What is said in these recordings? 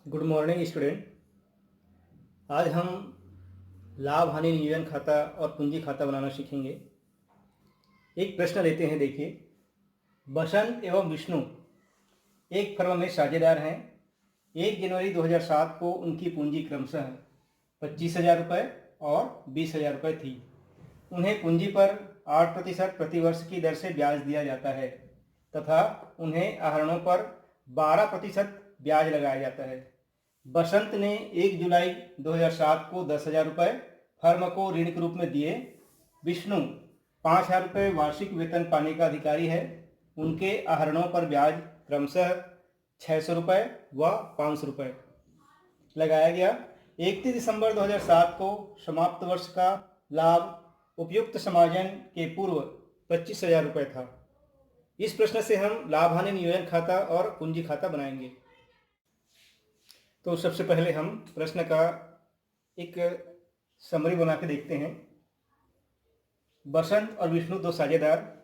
Good morning student. आज हम लाभ हानि नियोजन खाता और पूंजी खाता बनाना सीखेंगे। एक प्रश्न लेते हैं, देखिए। बसंत एवं विष्णु एक फर्म में साझेदार हैं। 1 जनवरी 2007 को उनकी पूंजी क्रमशः 25,000 रुपये और 20,000 रुपये थी। उन्हें पूंजी पर 8% प्रतिवर्ष की दर से ब्याज दिया जाता है तथा उन्हें आहरणों पर 12% ब्याज लगाया जाता है। बसंत ने 1 जुलाई 2007 को 10,000 रुपये फर्म को ऋण के रूप में दिए। विष्णु 5,000 रुपये वार्षिक वेतन पाने का अधिकारी है। उनके आहरणों पर ब्याज क्रमशः 600 रुपये व 500 रुपये लगाया गया। 31 दिसंबर 2007 को समाप्त वर्ष का लाभ उपयुक्त समायोजन के पूर्व 25,000 रुपये था। इस प्रश्न से हम लाभ हानि नियोजन खाता और पूंजी खाता बनाएंगे। तो सबसे पहले हम प्रश्न का एक समरी बना के देखते हैं। बसंत और विष्णु दो साझेदार,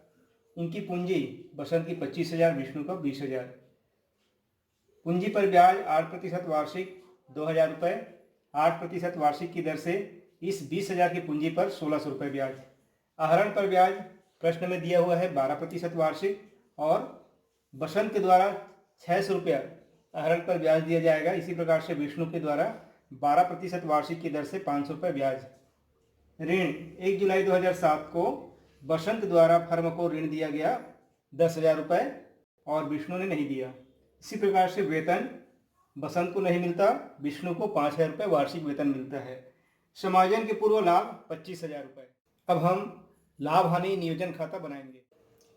इनकी पूंजी बसंत की 25,000, विष्णु को 20,000। पूंजी पर ब्याज 8% वार्षिक 2,000 रुपये। 8% वार्षिक की दर से इस 20,000 की पूंजी पर 1,600 रुपये ब्याज। आहरण पर ब्याज प्रश्न में दिया हुआ है 12% वार्षिक और बसंत के द्वारा 600 रुपया आहरण पर ब्याज दिया जाएगा। इसी प्रकार से विष्णु के द्वारा 12% वार्षिक की दर से 500 रुपये ब्याज। ऋण 1 जुलाई 2007 को बसंत द्वारा फर्म को ऋण दिया गया 10,000 रुपये और विष्णु ने नहीं दिया। इसी प्रकार से वेतन बसंत को नहीं मिलता, विष्णु को 5,000 रुपये वार्षिक वेतन मिलता है। समायोजन के पूर्व लाभ 25,000 रुपये। अब हम लाभ हानि नियोजन खाता बनाएंगे।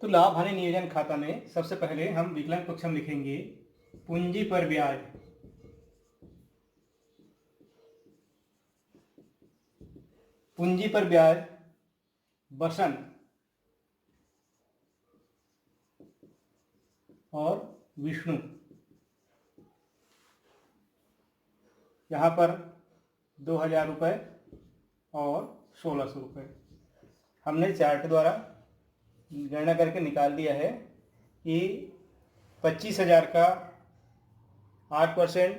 तो लाभ हानि नियोजन खाता में सबसे पहले हम विकलन पक्ष में लिखेंगे पूंजी पर ब्याज। पूंजी पर ब्याज बसंत और विष्णु। यहाँ पर 2,000 रुपये और 1,600 रुपये हमने चार्ट द्वारा गणना करके निकाल दिया है कि 25,000 का 8%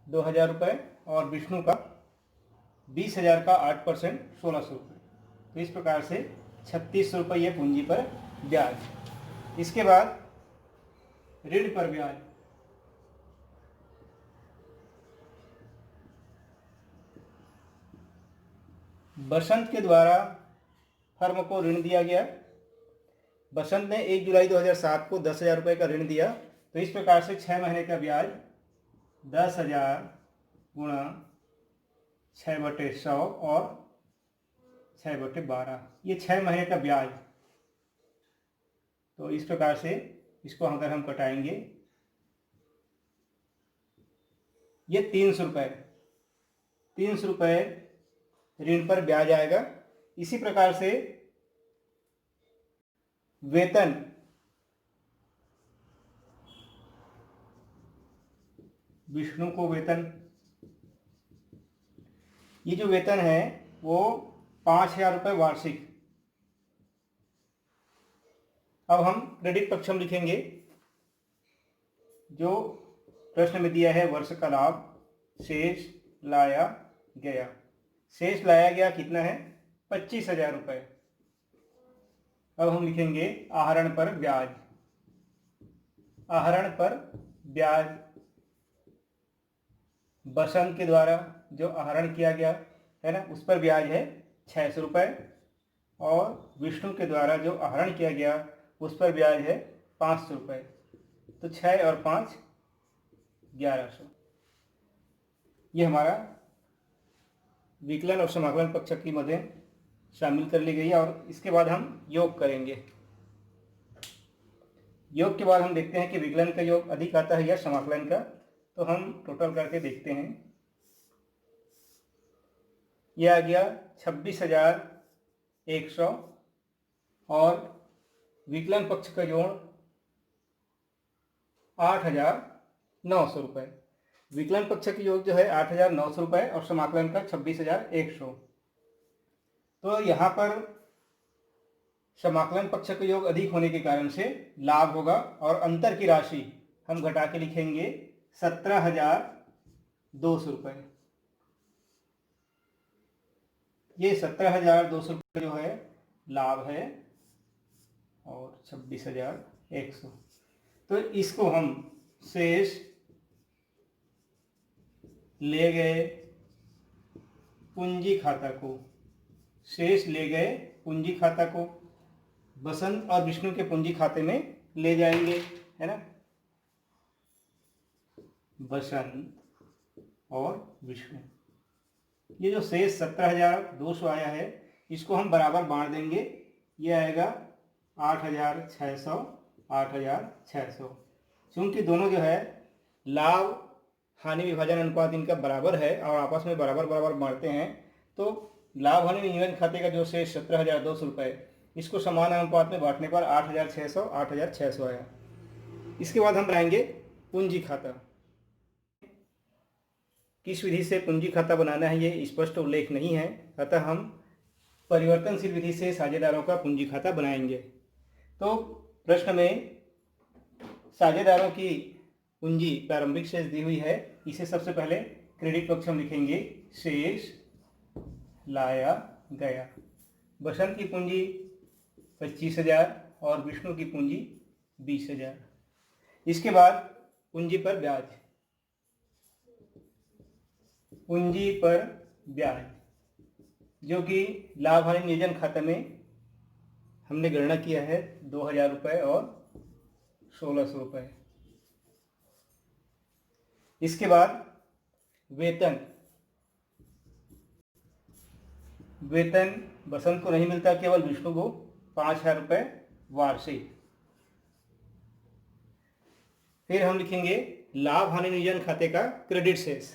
2,000 रुपये और विष्णु का 20,000 का 8% 1,600 रुपये। तो इस प्रकार से 3,600 रुपये ये पूंजी पर ब्याज। इसके बाद ऋण पर ब्याज। बसंत के द्वारा फर्म को ऋण दिया गया। बसंत ने 1 जुलाई 2007 को 10,000 रुपये का ऋण दिया। तो इस प्रकार से 6 महीने का ब्याज 10,000 गुणा 6/100 और 6/12, ये 6 महीने का ब्याज। तो इस प्रकार से इसको अगर हम कटाएंगे, ये 300 रुपये 300 रुपये ऋण पर ब्याज आएगा। इसी प्रकार से वेतन विष्णु को वेतन, ये जो वेतन है वो 5,000 रुपये वार्षिक। अब हम क्रेडिट पक्ष में लिखेंगे जो प्रश्न में दिया है वर्ष का लाभ शेष लाया गया। शेष लाया गया कितना है? 25,000 रुपये। अब हम लिखेंगे आहरण पर ब्याज। आहरण पर ब्याज बसंत के द्वारा जो आहरण किया गया है ना, उस पर ब्याज है 600 रुपये और विष्णु के द्वारा जो आहरण किया गया उस पर ब्याज है 500 रुपये। तो 6 और 5 1100। ये हमारा विकलन और समाकलन पक्ष की मदें शामिल कर ली गई है। और इसके बाद हम योग करेंगे। योग के बाद हम देखते हैं कि विकलन का योग अधिक आता है या समाकलन का। तो हम टोटल करके देखते हैं। यह आ गया 26,100 और विकलन पक्ष का जोड़ 8,900 रुपये। विकलन पक्ष की योग जो है 8,900 रुपये और समाकलन का 26,100। तो यहाँ पर समाकलन पक्ष का योग अधिक होने के कारण से लाभ होगा और अंतर की राशि हम घटा के लिखेंगे 17,000 200 रुपये। ये 17,200 रुपये जो है लाभ है और 26,100। तो इसको हम शेष ले गए पूंजी खाता को, शेष ले गए पूंजी खाता को बसंत और विष्णु के पूंजी खाते में ले जाएंगे, है ना। बसंत और विष्णु, ये जो शेष 17,200 आया है इसको हम बराबर बांट देंगे। ये आएगा 8,600, 8,600। क्योंकि दोनों जो है लाभ हानि विभाजन अनुपात इनका बराबर है और आपस में बराबर बराबर बांटते हैं, तो लाभ हानि नियोजन खाते का जो शेष 17,200 रुपये, इसको समान अनुपात में बांटने पर 8,600, 8,600 आया। इसके बाद हम बनाएंगे पूंजी खाता। किस विधि से पूंजी खाता बनाना है ये स्पष्ट उल्लेख नहीं है, अतः हम परिवर्तनशील विधि से साझेदारों का पूंजी खाता बनाएंगे। तो प्रश्न में साझेदारों की पूंजी प्रारंभिक शेष दी हुई है, इसे सबसे पहले क्रेडिट पक्ष में लिखेंगे, शेष लाया गया। बसंत की पूंजी 25,000 और विष्णु की पूंजी 20,000। इसके बाद पूंजी पर ब्याज, पूंजी पर ब्याज जो कि लाभ हानि नियोजन खाते में हमने गणना किया है 2,000 रुपये और 1,600 रुपये। इसके बाद वेतन, वेतन बसंत को नहीं मिलता, केवल विष्णु को 5,000 रुपये वार्षिक। फिर हम लिखेंगे लाभ हानि नियोजन खाते का क्रेडिट शेष,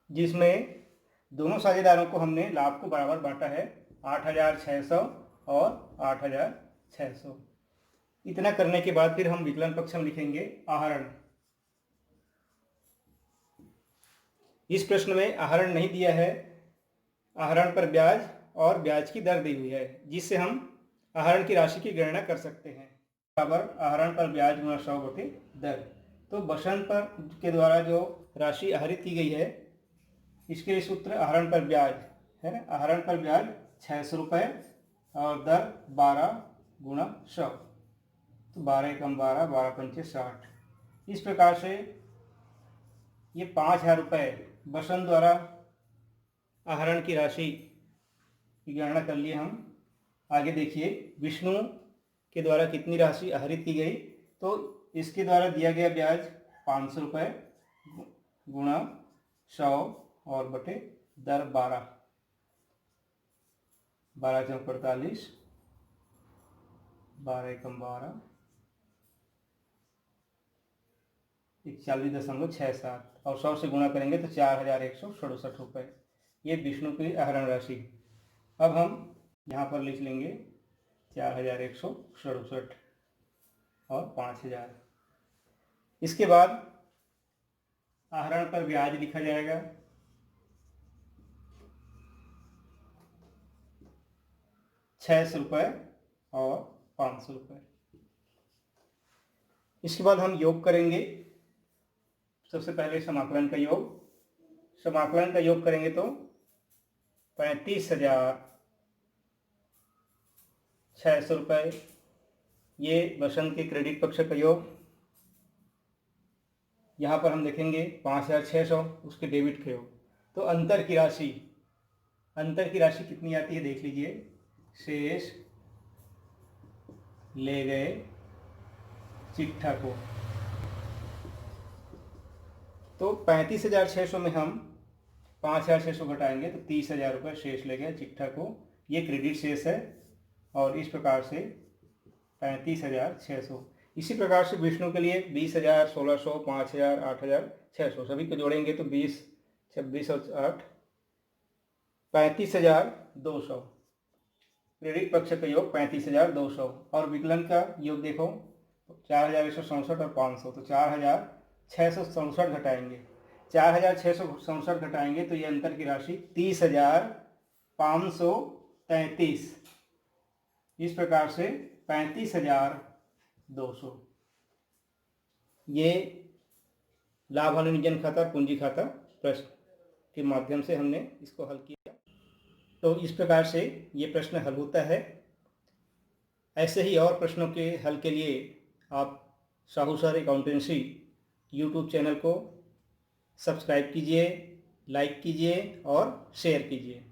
जिसमें दोनों साझेदारों को हमने लाभ को बराबर बांटा है, 8,600 और 8,600। इतना करने के बाद फिर हम विकलन पक्ष में लिखेंगे आहरण। इस प्रश्न में आहरण नहीं दिया है, आहरण पर ब्याज और ब्याज की दर दी हुई है, जिससे हम आहरण की राशि की गणना कर सकते हैं, बराबर आहरण पर ब्याज गुणा 100/दर। तो बसंत पर के द्वारा जो राशि आहरित की गई है इसके लिए सूत्र आहरण पर ब्याज है ना, आहरण पर ब्याज 600 रुपये और दर 12 गुणा 100, तो 12 कम 12, 12 पंचे 60। इस प्रकार से ये 5,000 रुपये बसंत द्वारा आहरण की राशि की गणना कर लिए हम। आगे देखिए विष्णु के द्वारा कितनी राशि आहरित की गई, तो इसके द्वारा दिया गया ब्याज 500 रुपये गुणा 100 और बटे दर 12, 12 चौक 45, 12 कम 12, 41.67 और 100 से गुणा करेंगे तो 4,167 रुपये। ये विष्णु की आहरण राशि। अब हम यहाँ पर लिख लेंगे 4,167 और 5,000। इसके बाद आहरण पर ब्याज लिखा जाएगा, 600 रुपये और 500 रुपये। इसके बाद हम योग करेंगे। सबसे पहले समाकलन का योग, समाकलन का योग करेंगे तो 35,600 रुपये, ये बसंत के क्रेडिट पक्ष का योग। यहाँ पर हम देखेंगे 5,600 उसके डेबिट का योग। तो अंतर की राशि कितनी आती है देख लीजिए, शेष ले गए चिट्ठा को। तो 35,600 में हम 5,600 घटाएंगे तो 30,000 रुपये शेष ले गए चिट्ठा को, ये क्रेडिट शेष है। और इस प्रकार से 35,600। इसी प्रकार से विष्णु के लिए 20,000, 1,600, 5,000, 8,600 सभी को जोड़ेंगे तो 20, 26 और 8 35,200। क्रेडिट पक्ष का योग 35,200 और विकलन का योग देखो 4,167 और 500, तो 4,667 घटाएंगे। 4,667 घटाएंगे तो ये अंतर की राशि 30,500 33। इस प्रकार से 35,200 ये लाभ हानि नियोजन खाता और पूंजी खाता प्रश्न के माध्यम से हमने इसको हल किया। तो इस प्रकार से ये प्रश्न हल होता है। ऐसे ही और प्रश्नों के हल के लिए आप Sahu sir accountancy YouTube channel को सब्सक्राइब कीजिए, लाइक कीजिए और शेयर कीजिए।